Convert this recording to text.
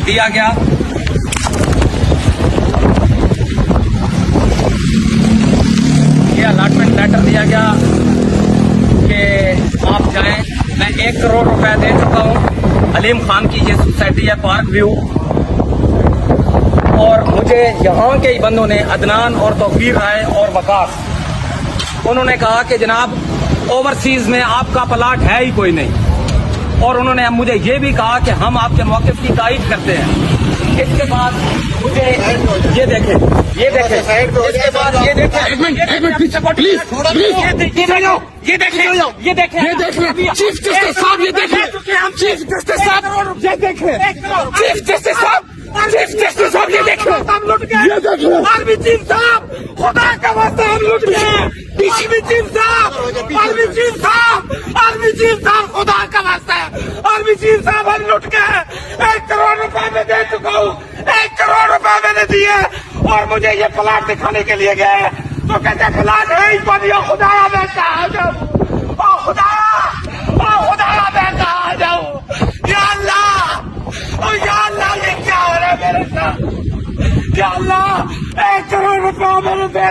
दिया गया। ये अलॉटमेंट लेटर दिया गया कि आप जाएं। मैं 1 करोड़ रुपए दे चुका हूं। हलीम खान की ये सोसाइटी है पार्क व्यू, और मुझे यहाँ के ही बंदों ने, अदनान और तौकीर राय और वकास, उन्होंने कहा कि जनाब ओवरसीज में आपका प्लाट है ही कोई नहीं, और उन्होंने मुझे ये भी कहा कि हम आपके मौक़िफ़ की तायीद करते हैं। इसके बाद मुझे ये देखें, इसके बाद ये देखें, एक मिनट पीछे प्लीज, ये देखें चीफ जस्टिस साहब, ये देखें चीफ जस्टिस साहब, ये देखें चीफ जस्टिस साहब, चीफ जस्टिस साहब, ये देखें हम लुट गए। ये देखें आर्मी चीफ साहब, खुदा का वास्ता हम लुट गए। आर्मी चीफ साहब, आर्मी चीफ साहब, आर्मी चीफ साहब, खुदा का वास्ता है। आर्मी चीफ साहब हम लुट गए। 1 करोड़ रुपए मैं दे चुका हूँ। 1 करोड़ रुपए मैंने दिए, और मुझे ये प्लाट दिखाने के लिए गए तो कहते प्लाट है ही कोई। खुदाया मैं कहा जाऊँ, ओ खुदाया मैं कहा जाऊँ। या अल्लाह, ओ या अल्लाह, ये क्या हो रहा है मेरे साथ? या अल्लाह, 1 करोड़ रुपया मैंने दे